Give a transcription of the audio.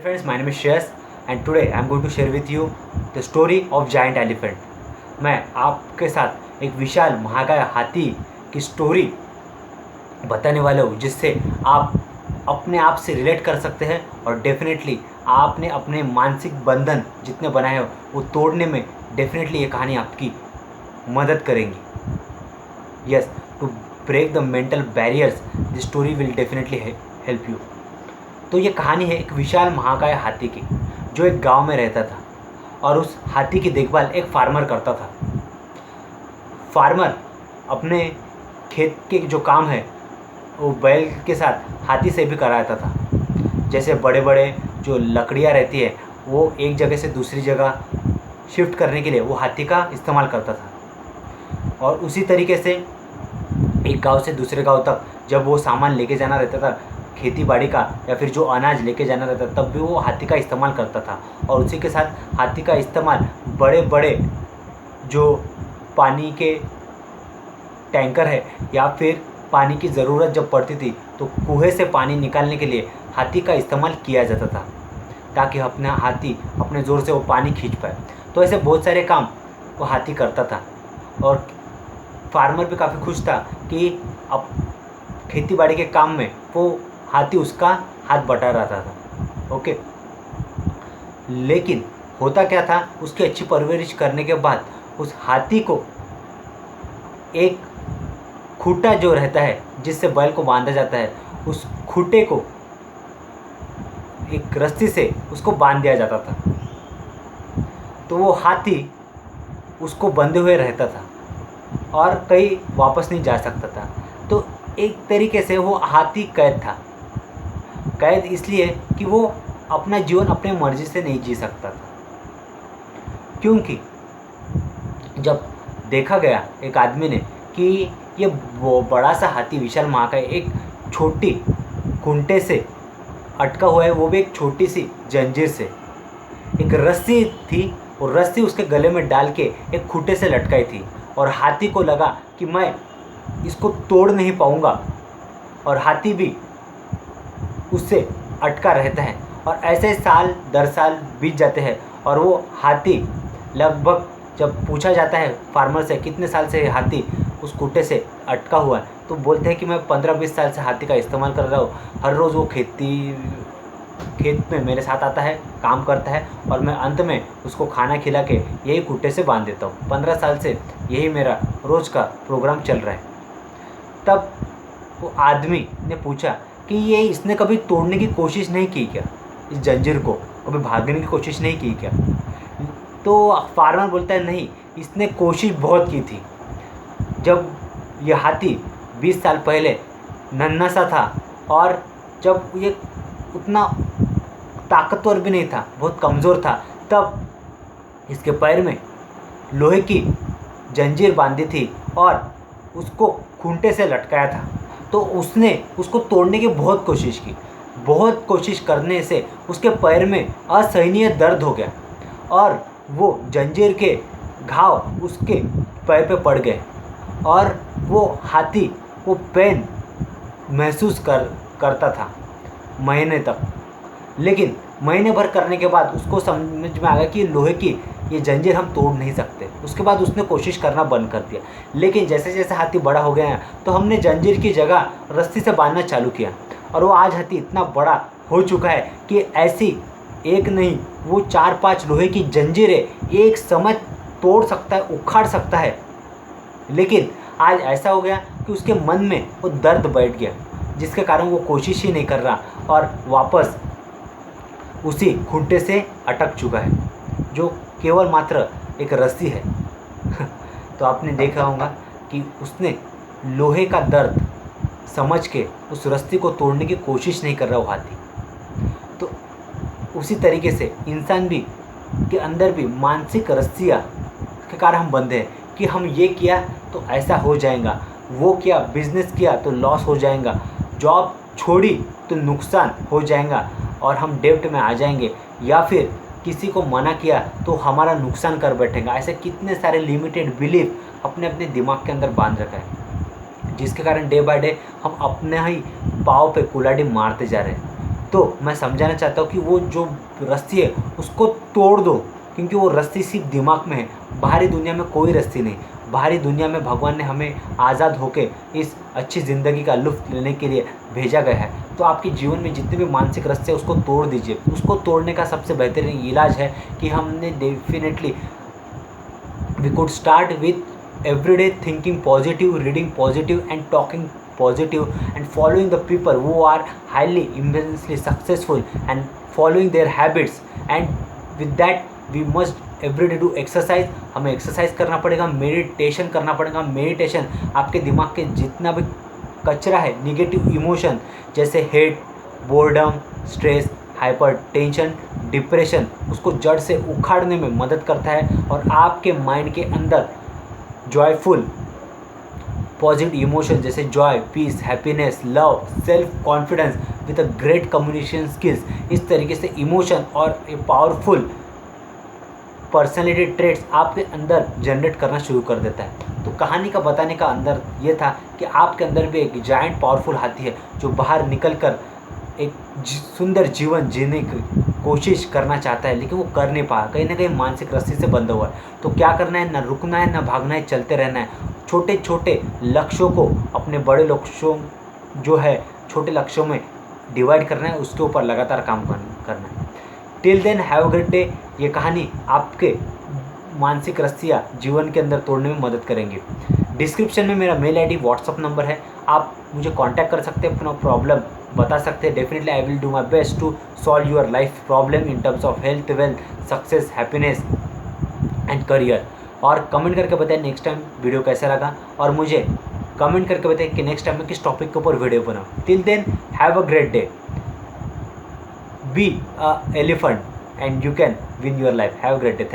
Friends, my name is Shreyas and today I am going to share with you the story of giant elephant. मैं आपके साथ एक विशाल महाकाय हाथी की स्टोरी बताने वाला हूँ जिससे आप अपने आप से रिलेट कर सकते हैं और डेफिनेटली आपने अपने मानसिक बंधन जितने बनाए हो वो तोड़ने में डेफिनेटली ये कहानी आपकी मदद करेंगी. Yes, to break the mental barriers this story will definitely help you. तो ये कहानी है एक विशाल महाकाय हाथी की जो एक गांव में रहता था और उस हाथी की देखभाल एक फार्मर करता था. फार्मर अपने खेत के जो काम है वो बैल के साथ हाथी से भी कराता था. जैसे बड़े बड़े जो लकड़ियाँ रहती है वो एक जगह से दूसरी जगह शिफ्ट करने के लिए वो हाथी का इस्तेमाल करता था. और उसी तरीके से एक गांव से दूसरे गांव तक जब वो सामान लेके जाना रहता था खेती बाड़ी का या फिर जो अनाज लेके जाना रहता तब भी वो हाथी का इस्तेमाल करता था. और उसी के साथ हाथी का इस्तेमाल बड़े बड़े जो पानी के टैंकर है या फिर पानी की ज़रूरत जब पड़ती थी तो कुएं से पानी निकालने के लिए हाथी का इस्तेमाल किया जाता था ताकि अपना हाथी अपने ज़ोर से वो पानी खींच पाए. तो ऐसे बहुत सारे काम वो हाथी करता था और फार्मर भी काफ़ी खुश था कि अब खेती बाड़ी के काम में वो हाथी उसका हाथ बटा रहा था. ओके, लेकिन होता क्या था, उसकी अच्छी परवरिश करने के बाद उस हाथी को एक खूंटा जो रहता है जिससे बैल को बांधा जाता है उस खूंटे को एक रस्सी से उसको बांध दिया जाता था. तो वो हाथी उसको बंधे हुए रहता था और कहीं वापस नहीं जा सकता था. तो एक तरीके से वो हाथी कैद था. कैद इसलिए कि वो अपना जीवन अपने मर्जी से नहीं जी सकता था, क्योंकि जब देखा गया एक आदमी ने कि ये वो बड़ा सा हाथी विशाल महाकाय एक छोटी खूंटे से अटका हुआ है, वो भी एक छोटी सी जंजीर से. एक रस्सी थी और रस्सी उसके गले में डाल के एक खूंटे से लटकाई थी और हाथी को लगा कि मैं इसको तोड़ नहीं पाऊँगा और हाथी भी उससे अटका रहता है. और ऐसे साल दर साल बीत जाते हैं और वो हाथी लगभग जब पूछा जाता है फार्मर से कितने साल से हाथी उस खूंटे से अटका हुआ है तो बोलते हैं कि मैं 15-20 साल से हाथी का इस्तेमाल कर रहा हूँ. हर रोज़ वो खेत में मेरे साथ आता है, काम करता है और मैं अंत में उसको खाना खिला के यही खूंटे से बांध देता हूँ. 15 साल से यही मेरा रोज़ का प्रोग्राम चल रहा है. तब वो आदमी ने पूछा कि ये इसने कभी तोड़ने की कोशिश नहीं की क्या, इस जंजीर को कभी भागने की कोशिश नहीं की क्या. तो फार्मर बोलता है नहीं, इसने कोशिश बहुत की थी. जब यह हाथी 20 साल पहले नन्हा सा था और जब ये उतना ताकतवर भी नहीं था, बहुत कमज़ोर था, तब इसके पैर में लोहे की जंजीर बांधी थी और उसको खूंटे से लटकाया था. तो उसने उसको तोड़ने की बहुत कोशिश की. बहुत कोशिश करने से उसके पैर में असहनीय दर्द हो गया और वो जंजीर के घाव उसके पैर पे पड़ गए और वो हाथी वो पेन महसूस करता था महीने तक. लेकिन महीने भर करने के बाद उसको समझ में आ गया कि लोहे की ये जंजीर हम तोड़ नहीं सकते. उसके बाद उसने कोशिश करना बंद कर दिया. लेकिन जैसे जैसे हाथी बड़ा हो गया तो हमने जंजीर की जगह रस्सी से बांधना चालू किया और वो आज हाथी इतना बड़ा हो चुका है कि ऐसी एक नहीं वो 4-5 लोहे की जंजीरें एक समय तोड़ सकता है, उखाड़ सकता है. लेकिन आज ऐसा हो गया कि उसके मन में वो दर्द बैठ गया जिसके कारण वो कोशिश ही नहीं कर रहा और वापस उसी खूंटे से अटक चुका है जो केवल मात्र एक रस्सी है. तो आपने देखा होगा कि उसने लोहे का दर्द समझ के उस रस्सी को तोड़ने की कोशिश नहीं कर रहा वो हाथी. तो उसी तरीके से इंसान भी के अंदर भी मानसिक रस्सियाँ के कारण हम बंधे हैं कि हम ये किया तो ऐसा हो जाएगा, वो किया बिजनेस किया तो लॉस हो जाएगा, जॉब छोड़ी तो नुकसान हो जाएगा और हम डेब्ट में आ जाएंगे, या फिर किसी को मना किया तो हमारा नुकसान कर बैठेगा. ऐसे कितने सारे लिमिटेड बिलीफ अपने अपने दिमाग के अंदर बांध रखा है जिसके कारण डे बाय डे हम अपने ही पाँव पे कुल्हाड़ी मारते जा रहे हैं. तो मैं समझाना चाहता हूँ कि वो जो रस्सी है उसको तोड़ दो, क्योंकि वो रस्सी सिर्फ दिमाग में है, बाहरी दुनिया में कोई रस्सी नहीं। बाहरी दुनिया में भगवान ने हमें आज़ाद होकर इस अच्छी ज़िंदगी का लुत्फ़ लेने के लिए भेजा गया है। तो आपके जीवन में जितने भी मानसिक रस्से हैं उसको तोड़ दीजिए। उसको तोड़ने का सबसे बेहतरीन इलाज है कि हमने definitely we could start with everyday thinking positive, reading positive and talking positive, and following the people who are highly immensely successful and following their habits. And with that we must everyday do exercise. हमें exercise करना पड़ेगा, meditation करना पड़ेगा। Meditation आपके दिमाग के जितना भी कचरा है, निगेटिव इमोशन जैसे hate, boredom, stress, hyper tension, depression, उसको जड़ से उखाड़ने में मदद करता है और आपके माइंड के अंदर जॉयफुल पॉजिटिव इमोशन जैसे joy, peace, happiness, love, self confidence with a great communication skills, इस तरीके से इमोशन और ए पावरफुल पर्सनैलिटी ट्रेट्स आपके अंदर जनरेट करना शुरू कर देता है। तो कहानी का बताने का अंदर ये था कि आपके अंदर भी एक जायंट पावरफुल हाथी है जो बाहर निकल कर एक सुंदर जीवन जीने की कोशिश करना चाहता है, लेकिन वो कर नहीं पाया, कहीं ना कहीं मानसिक रस्सी से बंधा हुआ है। तो क्या करना है, ना रुकना है, ना भागना है, चलते रहना है। छोटे छोटे लक्ष्यों को अपने बड़े लक्ष्यों जो है छोटे लक्ष्यों में डिवाइड करना है, उसके ऊपर लगातार काम करना है। Till then have a great day. ये कहानी आपके मानसिक रस्सियाँ जीवन के अंदर तोड़ने में मदद करेंगी। डिस्क्रिप्शन में मेरा मेल आईडी, व्हाट्सअप नंबर है, आप मुझे कांटेक्ट कर सकते हैं, अपना प्रॉब्लम बता सकते हैं। Definitely I will do my best to solve your life problem in terms of health, wealth, success, happiness and career. और कमेंट करके बताएं नेक्स्ट टाइम वीडियो कैसा लगा, और मुझे कमेंट करके बताएं कि नेक्स्ट टाइम मैं किस टॉपिक के ऊपर वीडियो बनाऊँ। Till then have a great day, be a elephant and you can win your life. Have a great day.